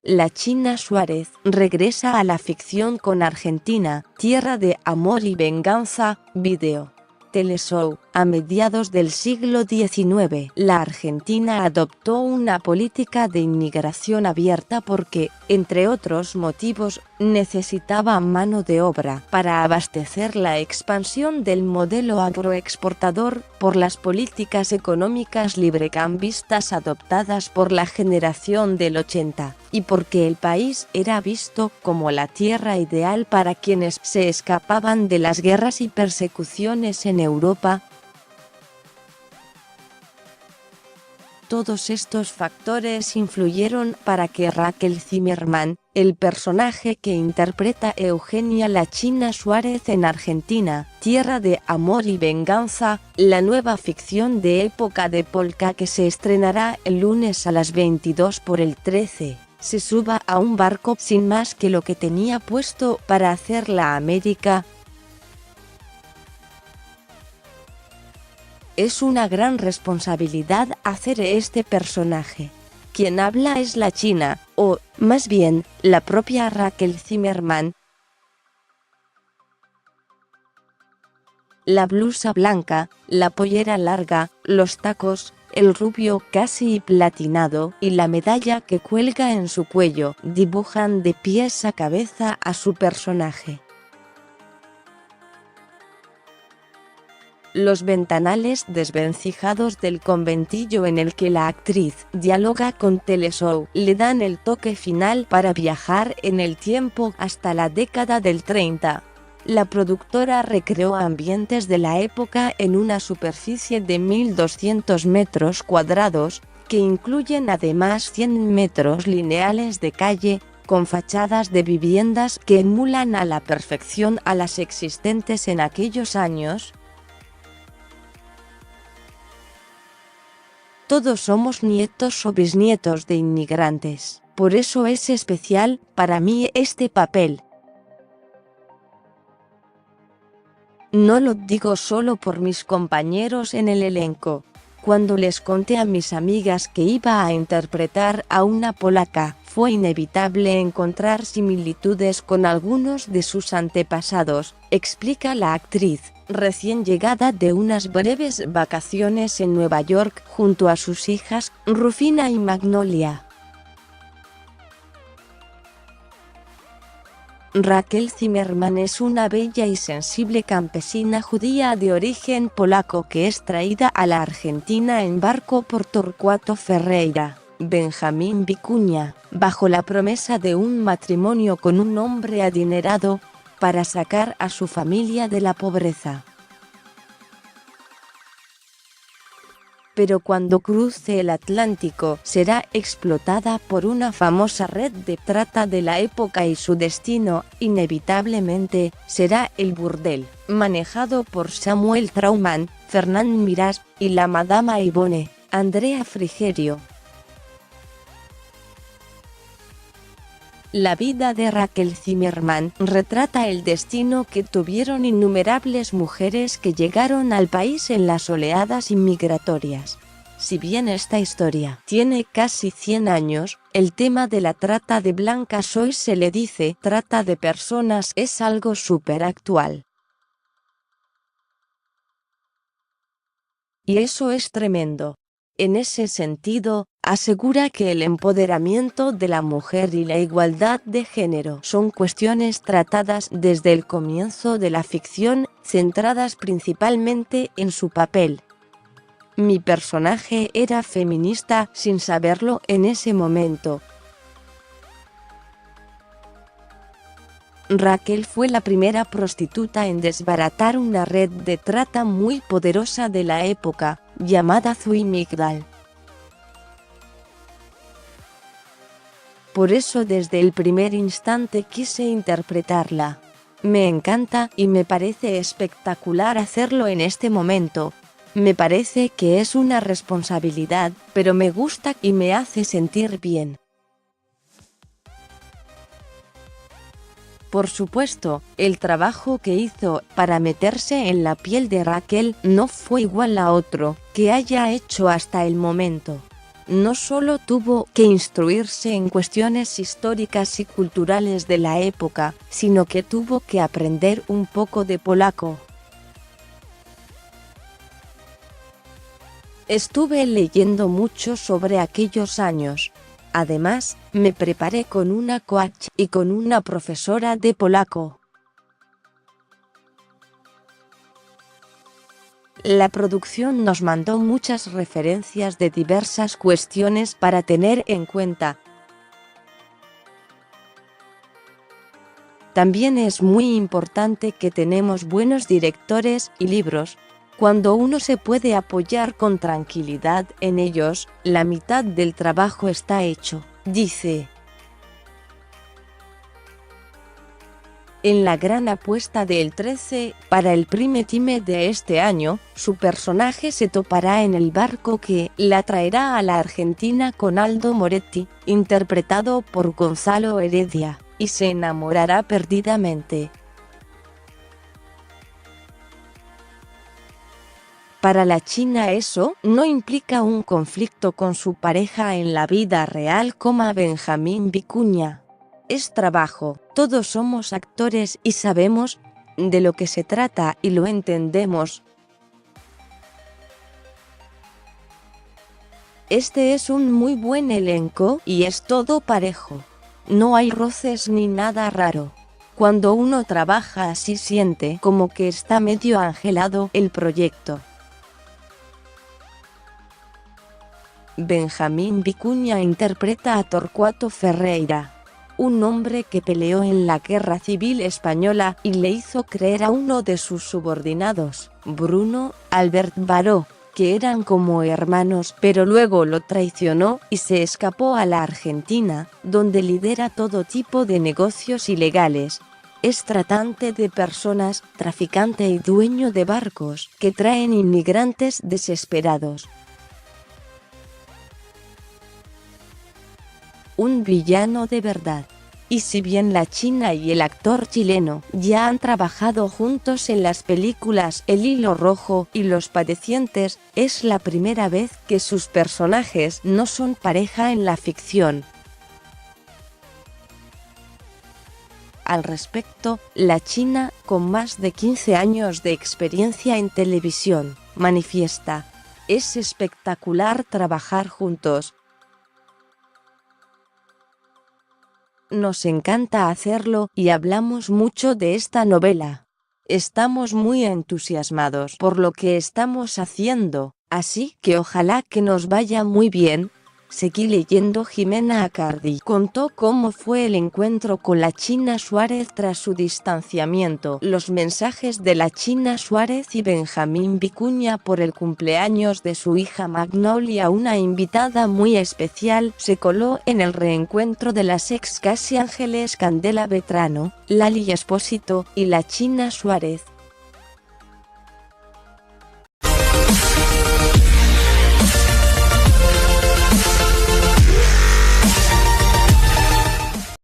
La China Suárez regresa a la ficción con Argentina, Tierra de Amor y Venganza, video. Teleshow. A mediados del siglo XIX, la Argentina adoptó una política de inmigración abierta porque, entre otros motivos, necesitaba mano de obra para abastecer la expansión del modelo agroexportador, por las políticas económicas librecambistas adoptadas por la generación del 80, y porque el país era visto como la tierra ideal para quienes se escapaban de las guerras y persecuciones en Europa. Todos estos factores influyeron para que Raquel Zimmerman, el personaje que interpreta Eugenia La China Suárez en Argentina, Tierra de Amor y Venganza, la nueva ficción de época de Polka que se estrenará el lunes a las 22 por el 13, se suba a un barco sin más que lo que tenía puesto para hacer la América. Es una gran responsabilidad hacer este personaje. Quien habla es la China, o, más bien, la propia Raquel Zimmerman. La blusa blanca, la pollera larga, los tacos, el rubio casi platinado y la medalla que cuelga en su cuello dibujan de pies a cabeza a su personaje. Los ventanales desvencijados del conventillo en el que la actriz dialoga con Teleshow le dan el toque final para viajar en el tiempo hasta la década del 30. La productora recreó ambientes de la época en una superficie de 1.200 metros cuadrados, que incluyen además 100 metros lineales de calle, con fachadas de viviendas que emulan a la perfección a las existentes en aquellos años. Todos somos nietos o bisnietos de inmigrantes, por eso es especial para mí este papel. No lo digo solo por mis compañeros en el elenco. Cuando les conté a mis amigas que iba a interpretar a una polaca, fue inevitable encontrar similitudes con algunos de sus antepasados, explica la actriz, recién llegada de unas breves vacaciones en Nueva York junto a sus hijas, Rufina y Magnolia. Raquel Zimmerman es una bella y sensible campesina judía de origen polaco que es traída a la Argentina en barco por Torcuato Ferreira, Benjamín Vicuña, bajo la promesa de un matrimonio con un hombre adinerado, para sacar a su familia de la pobreza. Pero cuando cruce el Atlántico será explotada por una famosa red de trata de la época y su destino, inevitablemente, será el burdel, manejado por Samuel Trauman, Fernán Mirás, y la Madama Ivone, Andrea Frigerio. La vida de Raquel Zimmerman retrata el destino que tuvieron innumerables mujeres que llegaron al país en las oleadas inmigratorias. Si bien esta historia tiene casi 100 años, el tema de la trata de blancas hoy se le dice trata de personas es algo súper actual. Y eso es tremendo. En ese sentido, asegura que el empoderamiento de la mujer y la igualdad de género son cuestiones tratadas desde el comienzo de la ficción, centradas principalmente en su papel. Mi personaje era feminista sin saberlo en ese momento. Raquel fue la primera prostituta en desbaratar una red de trata muy poderosa de la época, llamada Zui Migdal. Por eso desde el primer instante quise interpretarla. Me encanta y me parece espectacular hacerlo en este momento. Me parece que es una responsabilidad, pero me gusta y me hace sentir bien. Por supuesto, el trabajo que hizo para meterse en la piel de Raquel no fue igual a otro que haya hecho hasta el momento. no solo tuvo que instruirse en cuestiones históricas y culturales de la época, sino que tuvo que aprender un poco de polaco. Estuve leyendo mucho sobre aquellos años. Además, me preparé con una coach y con una profesora de polaco. La producción nos mandó muchas referencias de diversas cuestiones para tener en cuenta. También es muy importante que tenemos buenos directores y libros. Cuando uno se puede apoyar con tranquilidad en ellos, la mitad del trabajo está hecho, dice. En la gran apuesta del 13, para el Prime Time de este año, su personaje se topará en el barco que la traerá a la Argentina con Aldo Moretti, interpretado por Gonzalo Heredia, y se enamorará perdidamente. Para la china eso no implica un conflicto con su pareja en la vida real como Benjamín Vicuña. Es trabajo, todos somos actores y sabemos de lo que se trata y lo entendemos. Este es un muy buen elenco y es todo parejo. No hay roces ni nada raro. Cuando uno trabaja así siente como que está medio angelado el proyecto. Benjamín Vicuña interpreta a Torcuato Ferreira, un hombre que peleó en la Guerra Civil Española y le hizo creer a uno de sus subordinados, Bruno Albert Baró, que eran como hermanos, pero luego lo traicionó y se escapó a la Argentina, donde lidera todo tipo de negocios ilegales. Es tratante de personas, traficante y dueño de barcos que traen inmigrantes desesperados. Un villano de verdad. Y si bien la china y el actor chileno ya han trabajado juntos en las películas El Hilo Rojo y Los Padecientes, es la primera vez que sus personajes no son pareja en la ficción. Al respecto, la china, con más de 15 años de experiencia en televisión, manifiesta: es espectacular trabajar juntos. Nos encanta hacerlo y hablamos mucho de esta novela. Estamos muy entusiasmados por lo que estamos haciendo, así que ojalá que nos vaya muy bien. Seguí leyendo. Jimena Acardi contó cómo fue el encuentro con la China Suárez tras su distanciamiento. Los mensajes de la China Suárez y Benjamín Vicuña por el cumpleaños de su hija Magnolia. Una invitada muy especial se coló en el reencuentro de las ex Casi Ángeles, Candela Vetrano, Lali Espósito y la China Suárez.